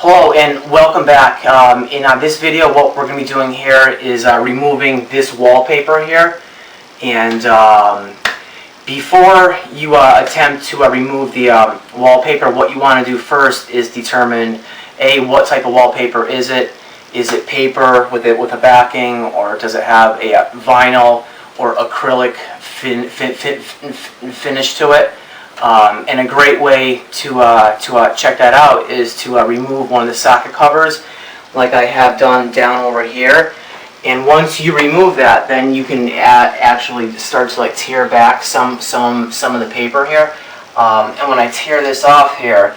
Hello and welcome back. In this video, what we're going to be doing here is removing this wallpaper here. And before you attempt to remove the wallpaper, what you want to do first is determine what type of wallpaper is it. Is it paper with a backing, or does it have a vinyl or acrylic finish to it? And a great way to check that out is to remove one of the socket covers, like I have done down over here. And once you remove that, then you can actually start to tear back some of the paper here. And when I tear this off here,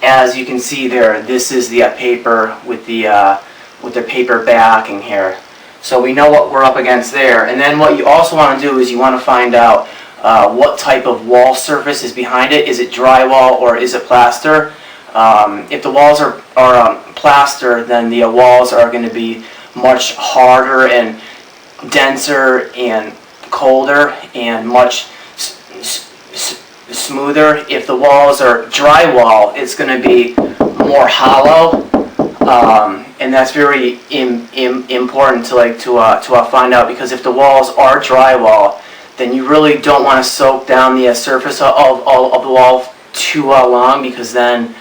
as you can see there, this is the paper with the paper backing here. So we know what we're up against there. And then what you also want to do is you want to find out what type of wall surface is behind it. Is it drywall or is it plaster? If the walls are plaster, then the walls are going to be much harder and denser and colder and much smoother. If the walls are drywall, it's going to be more hollow. And that's very important to find out, because if the walls are drywall, then you really don't want to soak down the surface of the wall too long, because then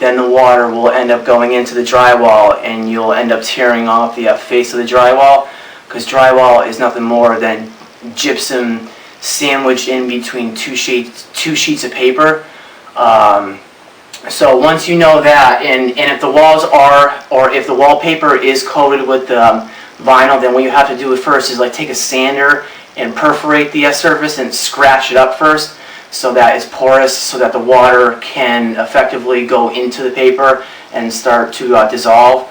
the water will end up going into the drywall and you'll end up tearing off the face of the drywall, because drywall is nothing more than gypsum sandwiched in between two sheets of paper. So once you know that, and if the walls are, or if the wallpaper is coated with vinyl, then what you have to do first is take a sander and perforate the surface and scratch it up first, so that it's porous, so that the water can effectively go into the paper and start to dissolve.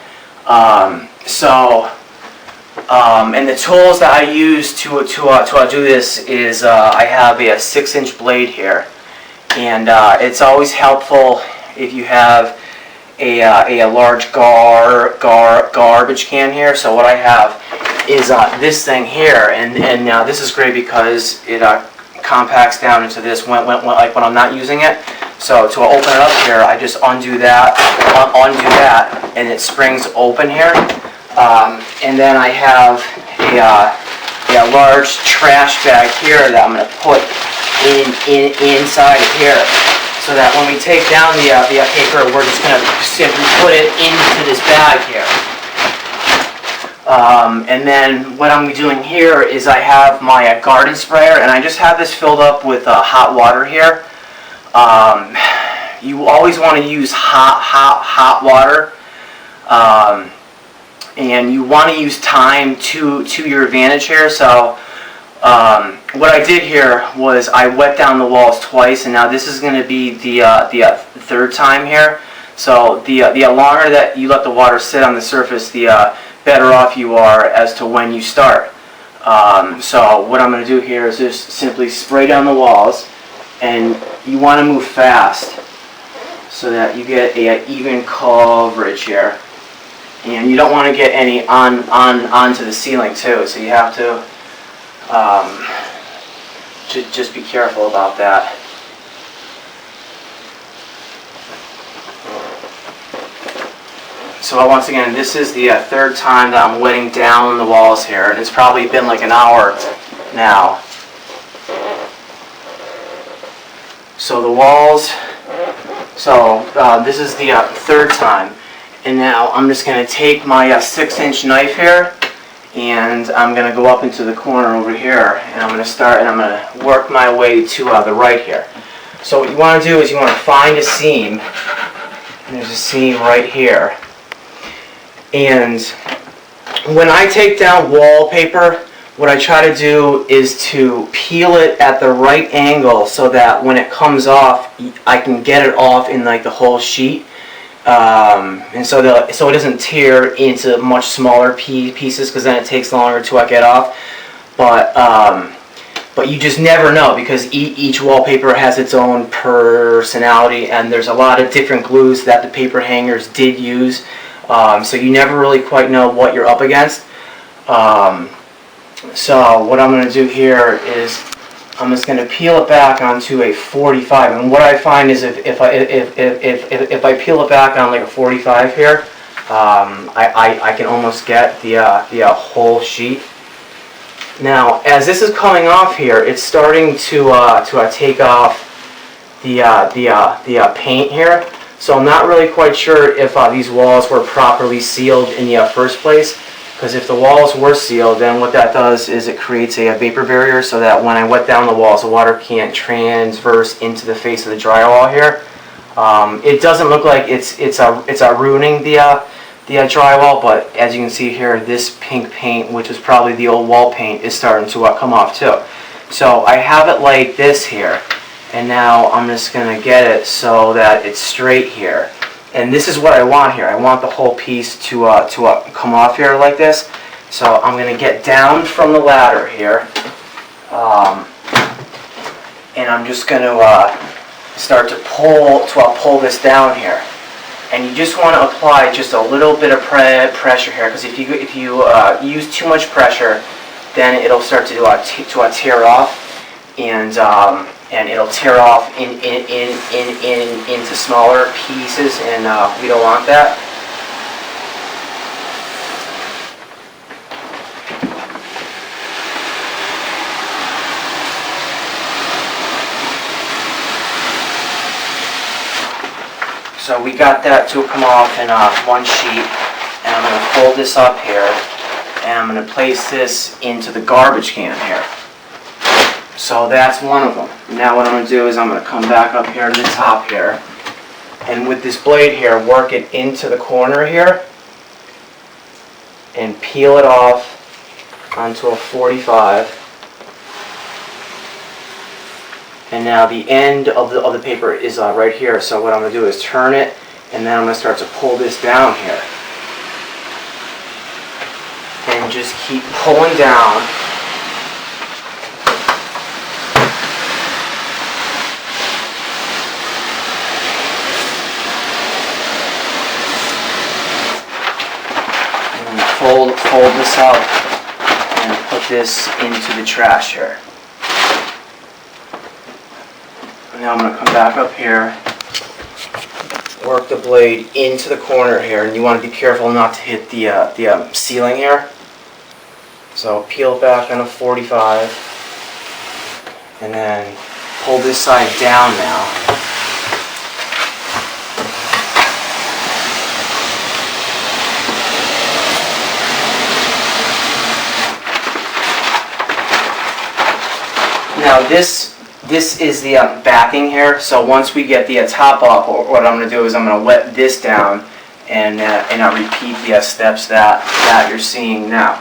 And the tools that I use to do this is I have a 6-inch blade here, and it's always helpful if you have a large garbage can here. So what I have is this thing here, and this is great because it compacts down into this when I'm not using it. So to open it up here, I just undo that, and it springs open here. And then I have a large trash bag here that I'm going to put inside of here, so that when we take down the paper, we're just going to simply put it into this bag here. And then what I'm doing here is I have my garden sprayer, and I just have this filled up with hot water here. You always want to use hot water, and you want to use time to your advantage here. So what I did here was I wet down the walls twice, and now this is going to be the third time here. So the longer that you let the water sit on the surface, the better off you are as to when you start. So what I'm going to do here is just simply spray down the walls, and you want to move fast so that you get a even coverage here, and you don't want to get any onto the ceiling too. So you have to just be careful about that. So once again, this is the third time that I'm wetting down the walls here, and it's probably been like an hour now. So the walls, this is the third time, and now I'm just going to take my 6-inch knife here, and I'm going to go up into the corner over here, and I'm going to start, and I'm going to work my way to the right here. So what you want to do is you want to find a seam, and there's a seam right here. And when I take down wallpaper, what I try to do is to peel it at the right angle, so that when it comes off, I can get it off in the whole sheet. And so it doesn't tear into much smaller pieces, because then it takes longer to get off. But you just never know, because each wallpaper has its own personality, and there's a lot of different glues that the paper hangers did use. So you never really quite know what you're up against. So what I'm going to do here is I'm just going to peel it back onto a 45. And what I find is if I peel it back on like a 45 here, I can almost get the whole sheet. Now, as this is coming off here, it's starting to take off the paint here. So I'm not really quite sure if these walls were properly sealed in the first place. Because if the walls were sealed, then what that does is it creates a vapor barrier so that when I wet down the walls, the water can't transverse into the face of the drywall here. It doesn't look like it's ruining the drywall, but as you can see here, this pink paint, which is probably the old wall paint, is starting to come off too. So I have it like this here, and now I'm just going to get it so that it's straight here. And this is what I want here. I want the whole piece to come off here like this. So I'm going to get down from the ladder here, and I'm just going to start to pull this down here. And you just want to apply just a little bit of pressure here, because if you use too much pressure, then it'll start to tear off, and it'll tear off into smaller pieces, and we don't want that. So we got that to come off in one sheet, and I'm going to fold this up here, and I'm going to place this into the garbage can here. So that's one of them. Now what I'm going to do is I'm going to come back up here to the top here, and with this blade here, work it into the corner here, and peel it off onto a 45. And now the end of the paper is right here. So what I'm going to do is turn it, and then I'm going to start to pull this down here, and just keep pulling down. Fold this up and put this into the trash here. Now I'm going to come back up here, work the blade into the corner here, and you want to be careful not to hit the ceiling here. So peel it back on a 45, and then pull this side down now. Now this is the backing here, so once we get the top off, what I'm going to do is I'm going to wet this down, and I'll repeat the steps that you're seeing now.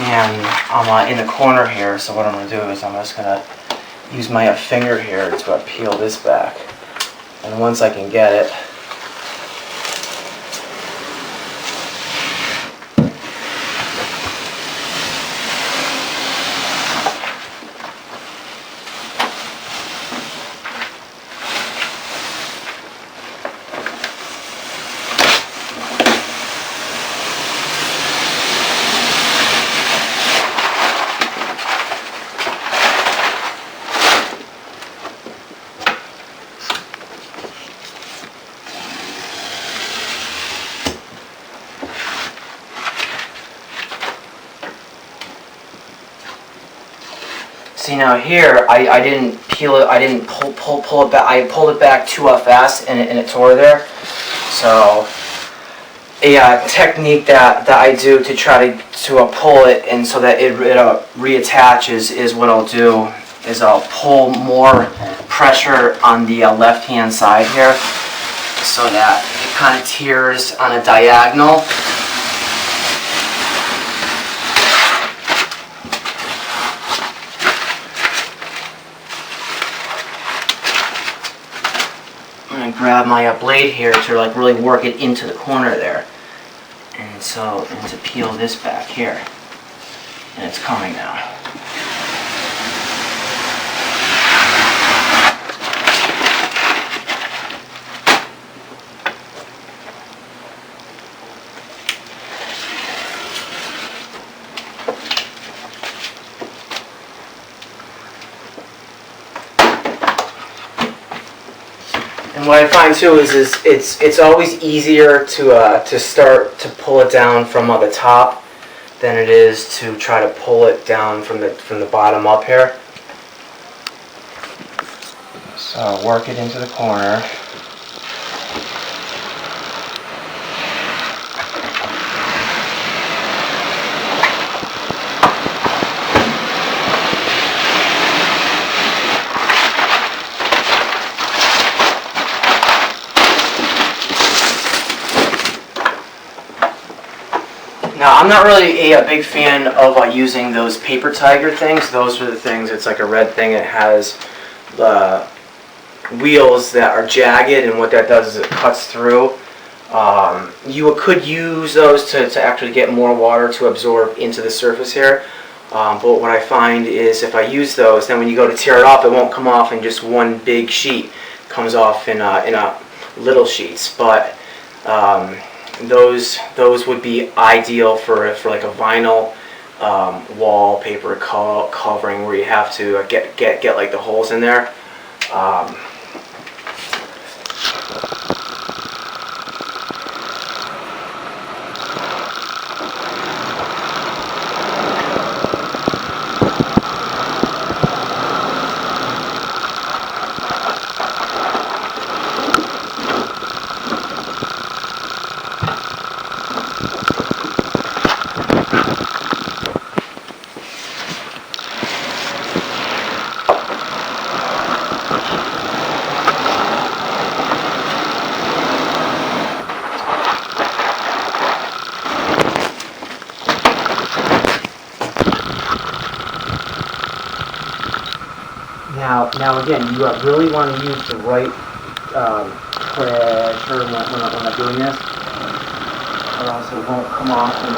And I'm in the corner here, so what I'm going to do is I'm just going to use my finger here to peel this back. And once I can get it, see now here, I didn't peel it, I didn't pull it back, I pulled it back too fast, and it tore there. So a technique that I do to try to pull it and so that it reattaches is what I'll do is I'll pull more pressure on the left hand side here, so that it kind of tears on a diagonal. I'm going to grab my blade here to like really work it into the corner there. And to peel this back here. And it's coming now. And what I find too is it's always easier to start to pull it down from the top than it is to try to pull it down from the bottom up here. So work it into the corner. Now, I'm not really a big fan of using those paper tiger things. Those are the things, it's like a red thing. It has the wheels that are jagged, and what that does is it cuts through. You could use those to actually get more water to absorb into the surface here. But what I find is if I use those, then when you go to tear it off, it won't come off in just one big sheet. It comes off in little sheets. But those would be ideal for like a vinyl wallpaper covering where you have to get like the holes in there. Now again, you really want to use the right pressure when I'm doing this, or else it won't come off in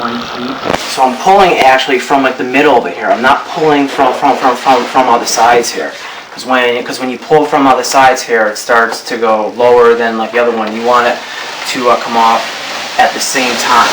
one sheet. So I'm pulling actually from like the middle over here. I'm not pulling from all the sides here, because when you pull from all the sides here, it starts to go lower than like the other one. You want it to come off at the same time.